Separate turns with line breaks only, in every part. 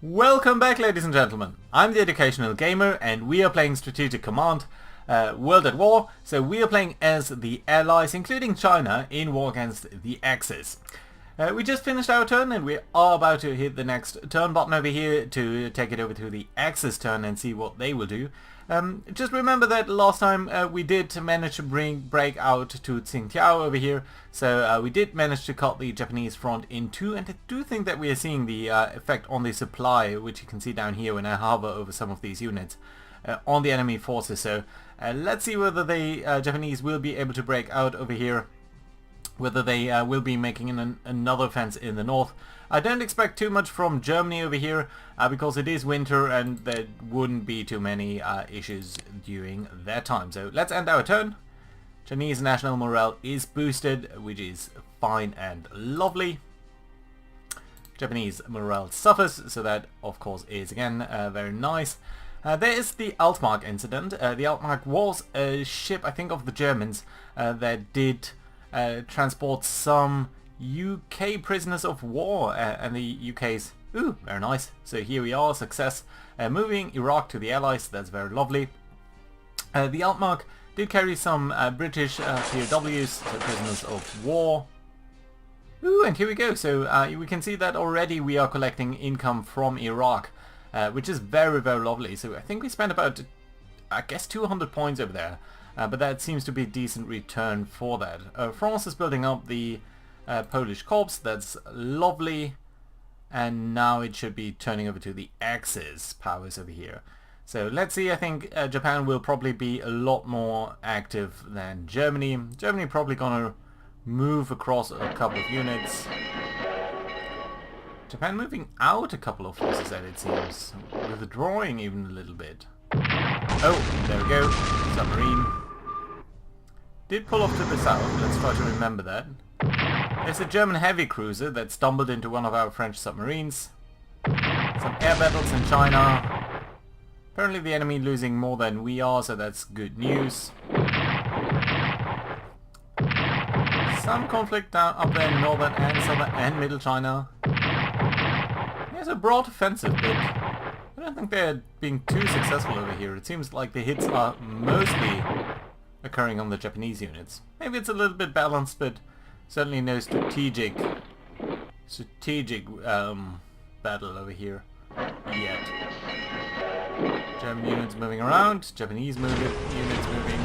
Welcome back, ladies and gentlemen. I'm the Educational Gamer and we are playing Strategic Command World at War. So we are playing as the Allies, including China, in war against the Axis. We just finished our turn and we are about to hit the next turn button over here to take it over to the Axis turn and see what they will do. Just remember that last time we did manage to break out to Tsingtao over here, so we did manage to cut the Japanese front in two, and I do think that we are seeing the effect on the supply, which you can see down here when I hover over some of these units, on the enemy forces. So let's see whether the Japanese will be able to break out over here, whether they will be making another offense in the north. I don't expect too much from Germany over here because it is winter and there wouldn't be too many issues during that time. So let's end our turn. Chinese national morale is boosted, which is fine and lovely. Japanese morale suffers, so that of course is again very nice. There is the Altmark incident. The Altmark was a ship, I think, of the Germans that did transport some UK prisoners of war, and the UK's, ooh, very nice. So here we are, success. Moving Iraq to the Allies, that's very lovely. The Altmark did carry some British POWs, so prisoners of war. Ooh, and here we go. So we can see that already we are collecting income from Iraq, which is very, very lovely. So I think we spent about, I guess, 200 points over there. But that seems to be a decent return for that. France is building up the Polish corps, that's lovely, and now it should be turning over to the Axis powers over here. So let's see. I think Japan will probably be a lot more active than Germany. Germany probably gonna move across a couple of units. Japan moving out a couple of forces, that it seems, withdrawing even a little bit. Oh, there we go, submarine. Did pull off to the south, let's try to remember that. There's a German heavy cruiser that stumbled into one of our French submarines. Some air battles in China. Apparently the enemy losing more than we are, so that's good news. Some conflict down up there in northern and southern and middle China. There's a broad offensive, but I don't think they're being too successful over here. It seems like the hits are mostly occurring on the Japanese units. Maybe it's a little bit balanced, but certainly no strategic battle over here yet. German units moving around, Japanese units moving,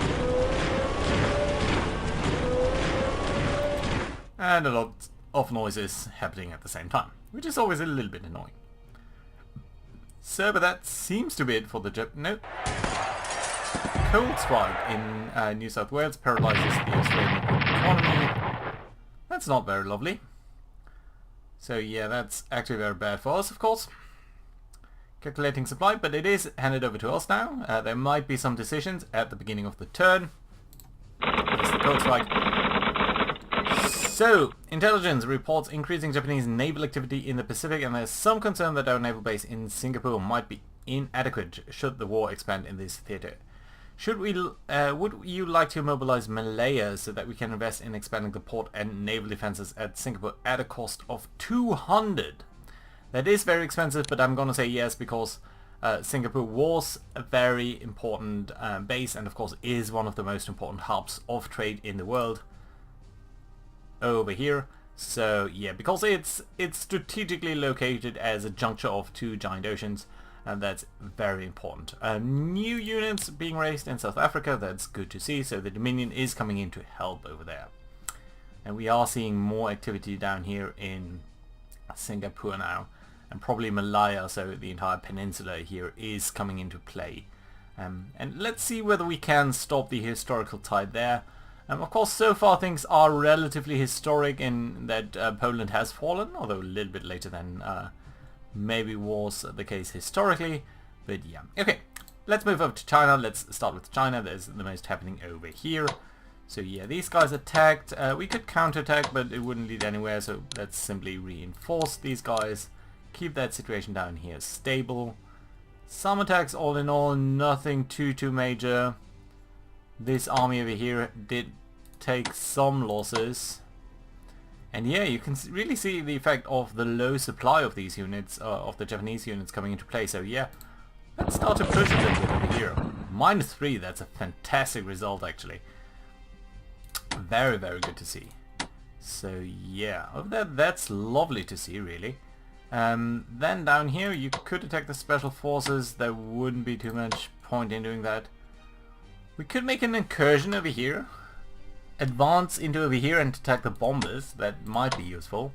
and a lot of noises happening at the same time, which is always a little bit annoying. So, but that seems to be it for the no. Cold strike in New South Wales paralyzes the Australian economy. That's not very lovely. So yeah, that's actually very bad for us, of course. Calculating supply, but it is handed over to us now. There might be some decisions at the beginning of the turn. That's the cold strike. So, intelligence reports increasing Japanese naval activity in the Pacific, and there's some concern that our naval base in Singapore might be inadequate should the war expand in this theater. Would you like to mobilize Malaya so that we can invest in expanding the port and naval defenses at Singapore at a cost of 200? That is very expensive, but I'm gonna say yes because Singapore was a very important base, and of course is one of the most important hubs of trade in the world over here. So yeah, because it's strategically located as a juncture of two giant oceans, and that's very important. New units being raised in South Africa, that's good to see. So the Dominion is coming in to help over there. And we are seeing more activity down here in Singapore now. And probably Malaya, so the entire peninsula here is coming into play. And let's see whether we can stop the historical tide there. Of course, so far things are relatively historic in that Poland has fallen, although a little bit later than maybe was the case historically, but yeah. Okay, let's move over to China. Let's start with China. There's the most happening over here. So yeah, these guys attacked. We could counterattack, but it wouldn't lead anywhere, so let's simply reinforce these guys. Keep that situation down here stable. Some attacks all in all, nothing too major. This army over here did take some losses. And yeah, you can really see the effect of the low supply of these units, of the Japanese units coming into play. So yeah, let's start to push a little bit over here. -3, that's a fantastic result actually. Very, very good to see. So yeah, over there, that's lovely to see really. Then down here you could attack the special forces. There wouldn't be too much point in doing that. We could make an incursion over here. Advance into over here and attack the bombers. That might be useful.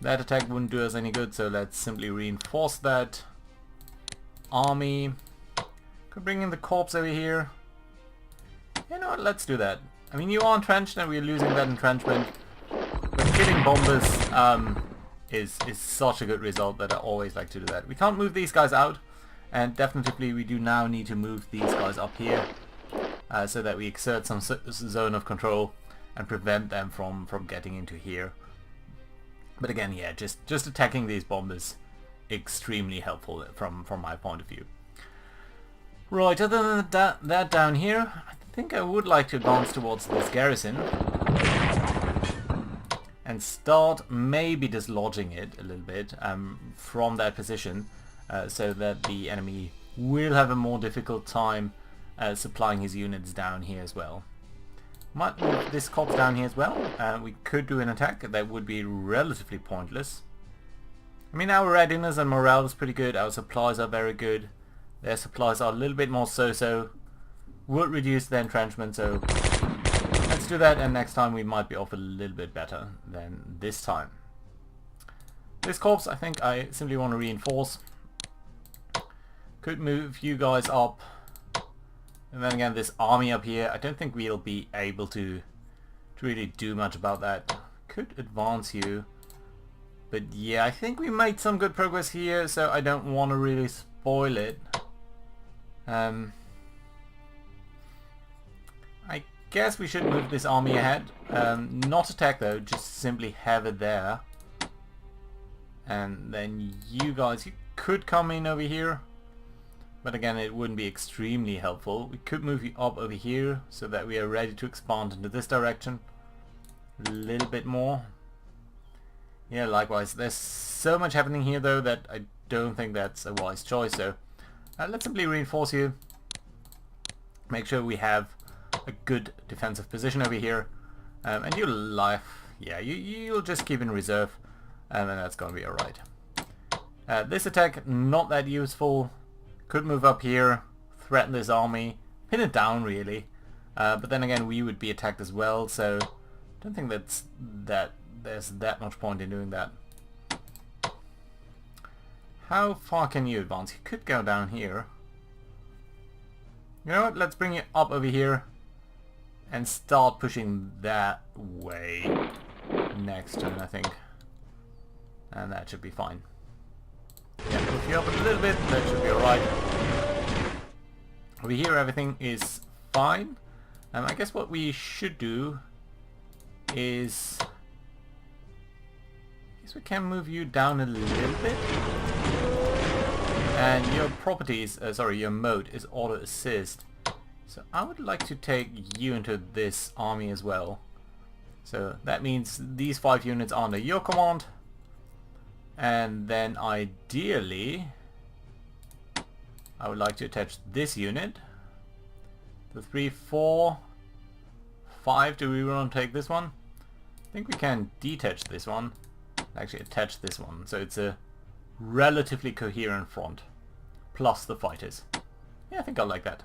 That attack wouldn't do us any good, so let's simply reinforce that army. Could bring in the corps over here. You know what, let's do that. I mean, you are entrenched and we're losing that entrenchment. But killing bombers is such a good result that I always like to do that. We can't move these guys out, and definitely we do now need to move these guys up here. So that we exert some zone of control and prevent them from getting into here. But again, yeah, just attacking these bombers, extremely helpful from my point of view. Right, other than that down here, I think I would like to advance towards this garrison and start maybe dislodging it a little bit from that position, so that the enemy will have a more difficult time supplying his units down here as well. Might move this corps down here as well. We could do an attack. That would be relatively pointless. I mean, our readiness and morale is pretty good. Our supplies are very good. Their supplies are a little bit more so-so. Would reduce the entrenchment, so let's do that, and next time we might be off a little bit better than this time. This corps, I think I simply want to reinforce. Could move you guys up. And then again, this army up here, I don't think we'll be able to really do much about that. Could advance you. But yeah, I think we made some good progress here, so I don't want to really spoil it. I guess we should move this army ahead. Not attack though, just simply have it there. And then you guys, you could come in over here. But again, it wouldn't be extremely helpful. We could move you up over here so that we are ready to expand into this direction a little bit more. Yeah, likewise. There's so much happening here though that I don't think that's a wise choice. So let's simply reinforce you. Make sure we have a good defensive position over here. And you'll you'll just keep in reserve, and then that's going to be alright. This attack, not that useful. Could move up here, threaten this army, pin it down really, but then again we would be attacked as well, so I don't think there's that much point in doing that. How far can you advance? You could go down here. You know what, let's bring you up over here and start pushing that way next turn, I think, and that should be fine. Yeah, push you up a little bit, that should be alright. Over here everything is fine. I guess what we should do is... I guess we can move you down a little bit. And your properties, your mode is auto assist. So I would like to take you into this army as well. So that means these 5 units are under your command. And then ideally I would like to attach this unit. The 3, 4, 5. Do we want to take this one? I think we can detach this one. Actually attach this one. So it's a relatively coherent front. Plus the fighters. Yeah, I think I like that.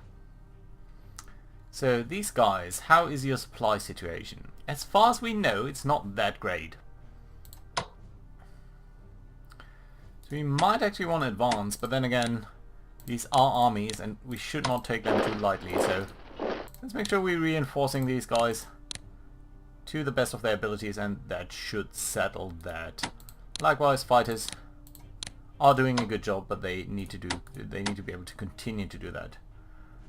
So these guys, how is your supply situation? As far as we know, it's not that great. We might actually want to advance, but then again, these are armies and we should not take them too lightly, so let's make sure we're reinforcing these guys to the best of their abilities, and that should settle that. Likewise, fighters are doing a good job, but they need to be able to continue to do that.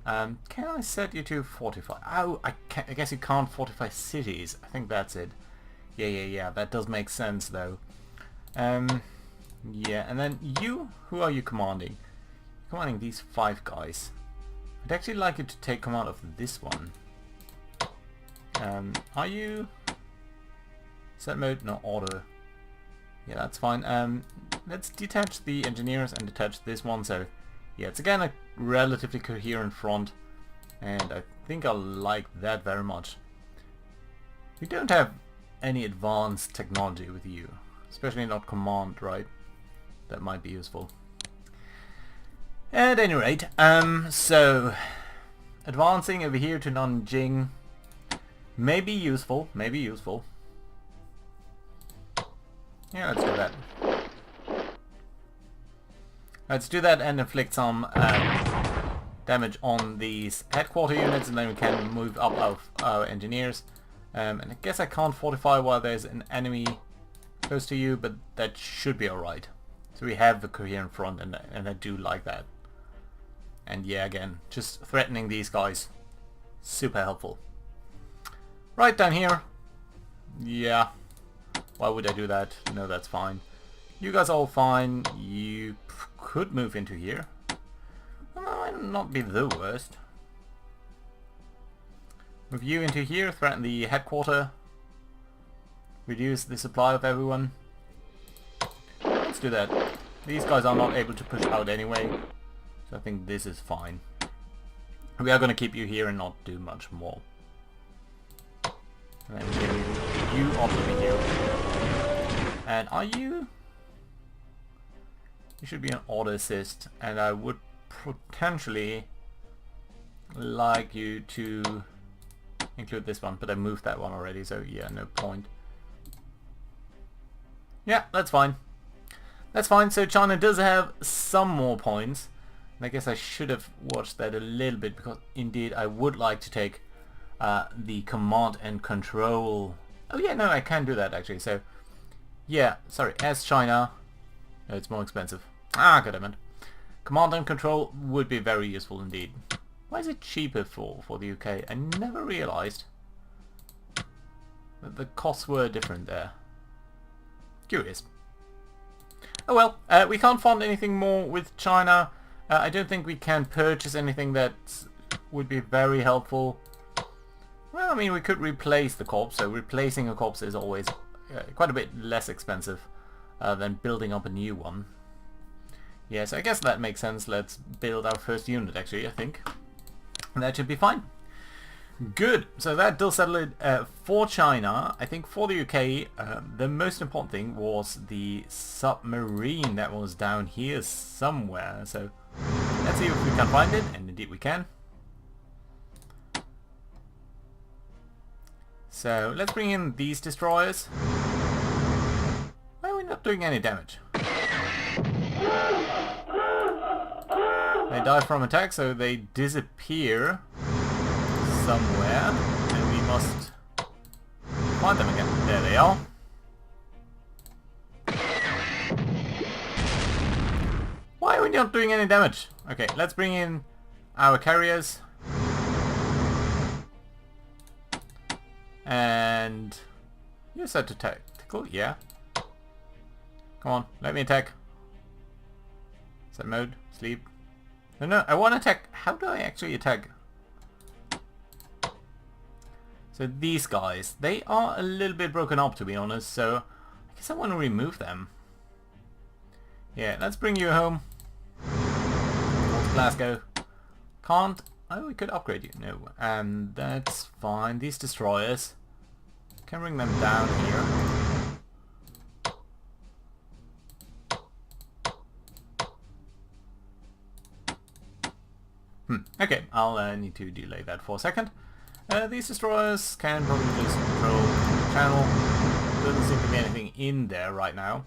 Can I set you to fortify? Oh, I guess you can't fortify cities. I think that's it. Yeah, that does make sense though. Yeah, and then you, who are you commanding? You're commanding these 5 guys. I'd actually like you to take command of this one. Are you Set mode, not auto. Yeah, that's fine. Let's detach the engineers and detach this one. So yeah, it's again a relatively coherent front, and I think I like that very much. We don't have any advanced technology with you, especially not command, right? That might be useful. At any rate, so advancing over here to Nanjing may be useful, Yeah, let's do that. Let's do that and inflict some damage on these headquarter units, and then we can move up our engineers. And I guess I can't fortify while there's an enemy close to you, but that should be alright. So we have the coherent front, and I do like that. And yeah, again, just threatening these guys, super helpful. Right down here, yeah, why would I do that? No, that's fine. You guys are all fine. You could move into here. Well, that might not be the worst. Move you into here, threaten the headquarter. Reduce the supply of everyone. Let's do that. These guys are not able to push out anyway, so I think this is fine. We are going to keep you here and not do much more. And then you up over here. And are you? You should be an auto assist, and I would potentially like you to include this one, but I moved that one already, so yeah, no point. Yeah, that's fine. That's fine. So China does have some more points, and I guess I should have watched that a little bit, because indeed I would like to take the command and control. Oh yeah, no, I can do that actually. So yeah, sorry, as China, no, it's more expensive. Ah, goddammit. Command and control would be very useful indeed. Why is it cheaper for the UK? I never realized that the costs were different there. Curious. Oh well, we can't fund anything more with China. I don't think we can purchase anything that would be very helpful. Well, I mean, we could replace the corpse, so replacing a corpse is always quite a bit less expensive than building up a new one. Yes, I guess that makes sense. Let's build our first unit, actually, I think. And that should be fine. Good. So that does settle it for China. I think for the UK, the most important thing was the submarine that was down here somewhere. So let's see if we can find it, and indeed we can. So let's bring in these destroyers. Why are we not doing any damage? They die from attack, so they disappear somewhere, and we must find them again. There they are. Why are we not doing any damage? Okay, let's bring in our carriers. And you're set to tactical, yeah. Come on, let me attack. Set mode, sleep. No, I want to attack. How do I actually attack? So these guys, they are a little bit broken up, to be honest, so I guess I want to remove them. Yeah, let's bring you home. Glasgow. Can't. Oh, we could upgrade you. No, and that's fine. These destroyers, can bring them down here. Okay, I'll need to delay that for a second. These destroyers can probably just control the channel. Doesn't seem to be anything in there right now.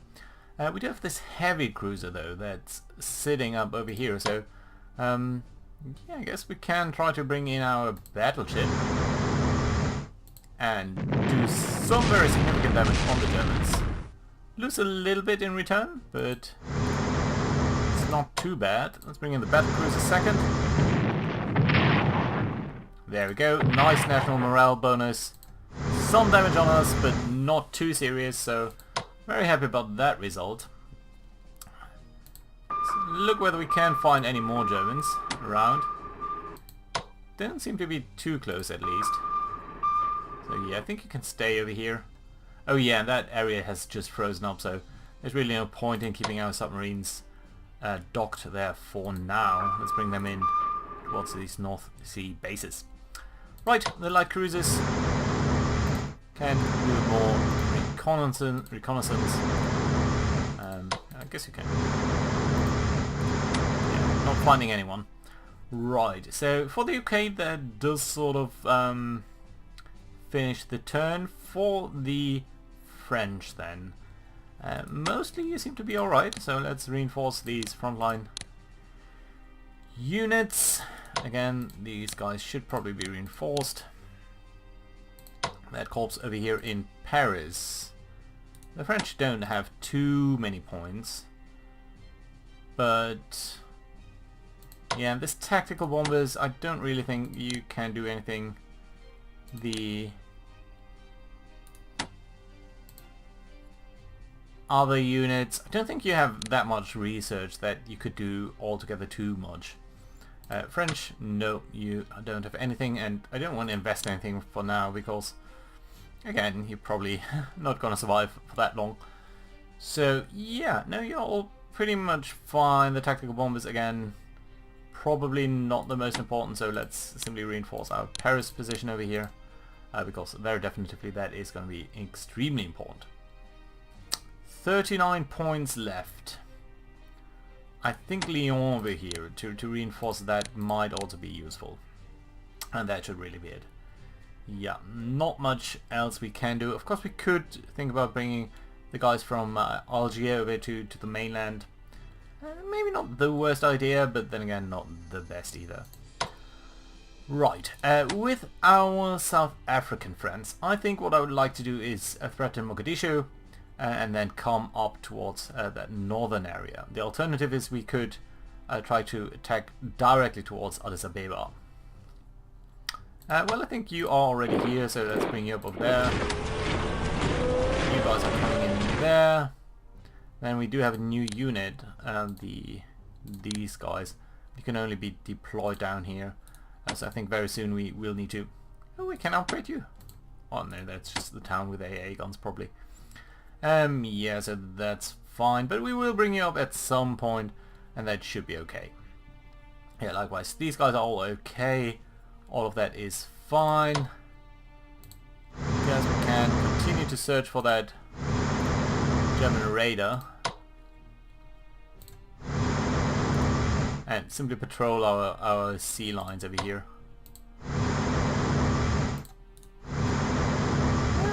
We do have this heavy cruiser though that's sitting up over here, so yeah, I guess we can try to bring in our battleship and do some very significant damage on the Germans. Lose a little bit in return, but it's not too bad. Let's bring in the battlecruiser second. There we go, nice national morale bonus. Some damage on us, but not too serious, so very happy about that result. So look whether we can find any more Germans around. Didn't seem to be too close at least. So yeah, I think you can stay over here. Oh yeah, that area has just frozen up, so there's really no point in keeping our submarines docked there for now. Let's bring them in towards these North Sea bases. Right, the light cruisers can do more reconnaissance. I guess you can. Yeah, not finding anyone. Right, so for the UK that does sort of finish the turn. For the French then, mostly you seem to be alright, so let's reinforce these frontline units. Again, these guys should probably be reinforced. That corps over here in Paris. The French don't have too many points, but yeah, this tactical bombers, I don't really think you can do anything. The other units, I don't think you have that much research that you could do altogether too much. French, no, you don't have anything, and I don't want to invest anything for now because, again, you're probably not going to survive for that long. So yeah, no, you're all pretty much fine. The tactical bombers, again, probably not the most important, so let's simply reinforce our Paris position over here, because very definitively that is going to be extremely important. 39 points left. I think Lyon over here, to reinforce that, might also be useful. And that should really be it. Yeah, not much else we can do. Of course we could think about bringing the guys from Algiers over to the mainland. Maybe not the worst idea, but then again not the best either. Right, with our South African friends, I think what I would like to do is threaten Mogadishu and then come up towards that northern area. The alternative is we could try to attack directly towards Addis Ababa. Well, I think you are already here, so let's bring you up over there. You guys are coming in there. Then we do have a new unit, these guys. You can only be deployed down here. So I think very soon we will need to... Oh, we can upgrade you. Oh no, that's just the town with AA guns probably. Yeah, so that's fine, but we will bring you up at some point, and that should be okay. Yeah, likewise, these guys are all okay. All of that is fine. Yes, we can continue to search for that German raider. And simply patrol our sea lines over here.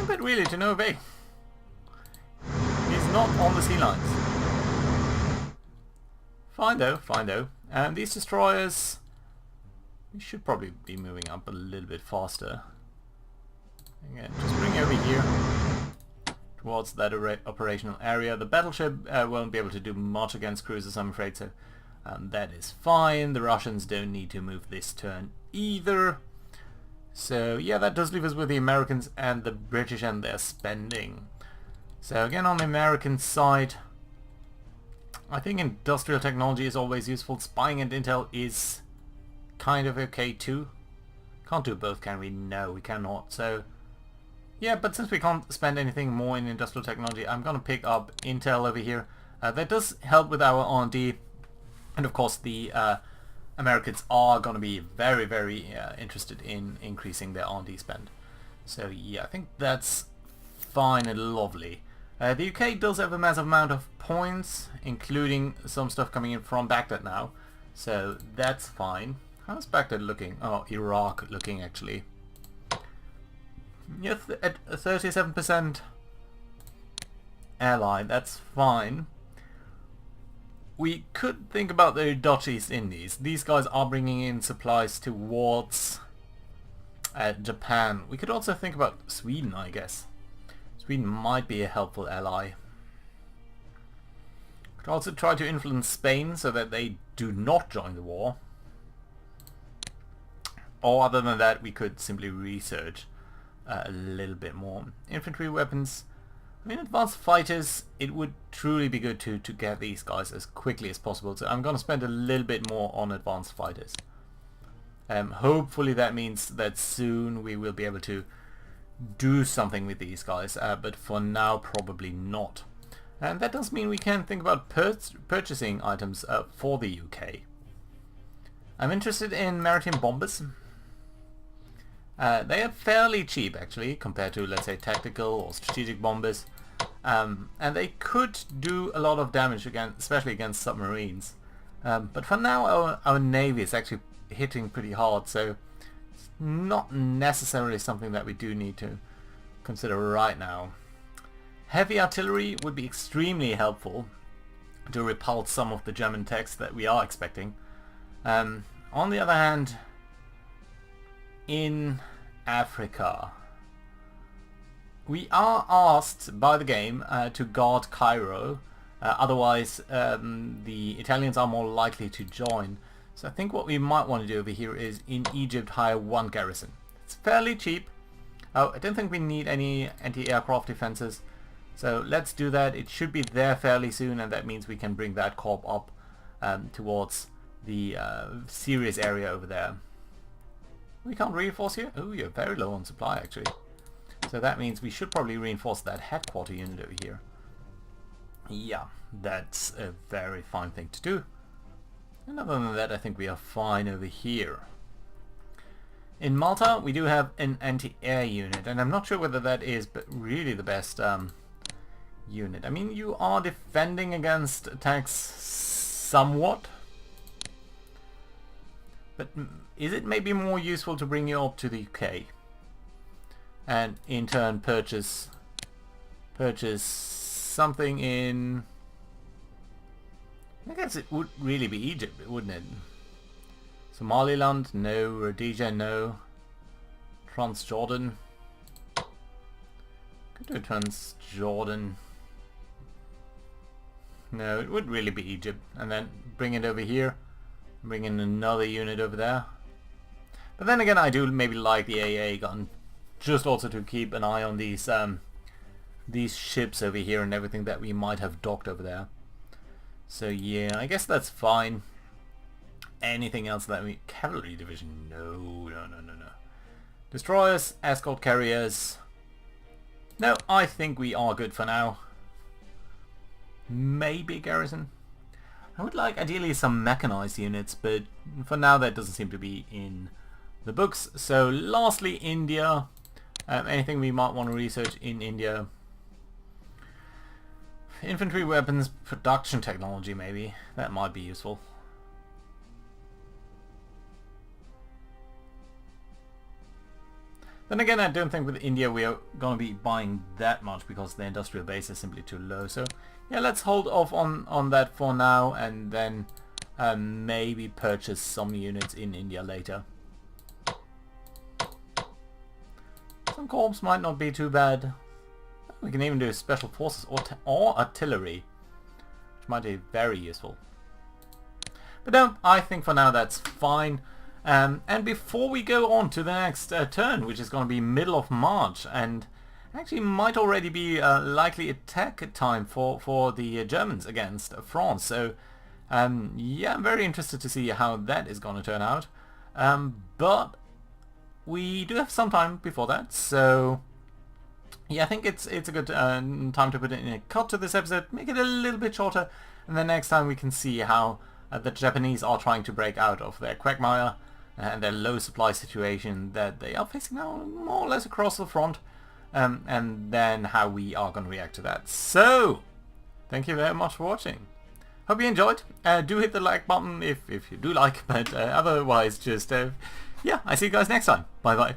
But really, to no avail. He's not on the sea lines. Fine though, fine though. And these destroyers, we should probably be moving up a little bit faster. Again, just bring over here towards that operational area. The battleship won't be able to do much against cruisers, I'm afraid, so that is fine. The Russians don't need to move this turn either. So yeah, that does leave us with the Americans and the British and their spending. So again, on the American side, I think industrial technology is always useful. Spying and intel is kind of okay too. Can't do both, can we? No, we cannot. So yeah, but since we can't spend anything more in industrial technology, I'm gonna pick up intel over here. That does help with our R&D, and of course the Americans are gonna be very, very interested in increasing their R&D spend. So yeah, I think that's fine and lovely. The UK does have a massive amount of points, including some stuff coming in from Baghdad now, so that's fine. How's Baghdad looking? Oh, Iraq looking actually. Yes, at 37% ally, that's fine. We could think about the Dutch East Indies. These guys are bringing in supplies towards Japan. We could also think about Sweden, I guess. Sweden might be a helpful ally. Could also try to influence Spain so that they do not join the war. Or other than that, we could simply research a little bit more. Infantry weapons. I mean, advanced fighters, it would truly be good to get these guys as quickly as possible. So I'm going to spend a little bit more on advanced fighters. Hopefully that means that soon we will be able to do something with these guys, but for now probably not. And that does mean we can think about purchasing items for the UK. I'm interested in maritime bombers. They are fairly cheap actually compared to, let's say, tactical or strategic bombers. And they could do a lot of damage against, especially against submarines. But for now our navy is actually hitting pretty hard, so it's not necessarily something that we do need to consider right now. Heavy artillery would be extremely helpful to repulse some of the German techs that we are expecting. On the other hand, in Africa, we are asked by the game to guard Cairo, otherwise the Italians are more likely to join. So I think what we might want to do over here is in Egypt hire one garrison. It's fairly cheap. Oh, I don't think we need any anti-aircraft defenses, so let's do that. It should be there fairly soon, and that means we can bring that corps up towards the Syria's area over there. We can't reinforce here? Oh, you're very low on supply actually. So that means we should probably reinforce that headquarter unit over here. Yeah, that's a very fine thing to do. And other than that, I think we are fine over here. In Malta, we do have an anti-air unit, and I'm not sure whether that is but really the best unit. I mean, you are defending against attacks somewhat, but is it maybe more useful to bring you up to the UK and in turn purchase something in... I guess it would really be Egypt, wouldn't it? Somaliland, no. Rhodesia, no. Transjordan. Could do Transjordan. No, it would really be Egypt. And then bring it over here. Bring in another unit over there. But then again, I do maybe like the AA gun, just also to keep an eye on these ships over here and everything that we might have docked over there. So yeah, I guess that's fine. Anything else that we... Cavalry division? No. Destroyers, escort carriers. No, I think we are good for now. Maybe garrison. I would like ideally some mechanized units, but for now that doesn't seem to be in the books. So lastly, India. Anything we might want to research in India? Infantry weapons production technology, maybe. That might be useful. Then again, I don't think with India we are going to be buying that much because the industrial base is simply too low. So yeah, let's hold off on that for now, and then maybe purchase some units in India later. Some corps might not be too bad. We can even do special forces or artillery, which might be very useful. But no, I think for now that's fine. And before we go on to the next turn, which is going to be middle of March, and actually might already be likely attack time for the Germans against France. So yeah, I'm very interested to see how that is going to turn out. But we do have some time before that, so yeah, I think it's a good time to put in a cut to this episode, make it a little bit shorter, and then next time we can see how the Japanese are trying to break out of their quagmire and their low supply situation that they are facing now more or less across the front, and then how we are going to react to that. So, thank you very much for watching. Hope you enjoyed. Do hit the like button if you do like, but otherwise just, yeah, I see you guys next time. Bye bye.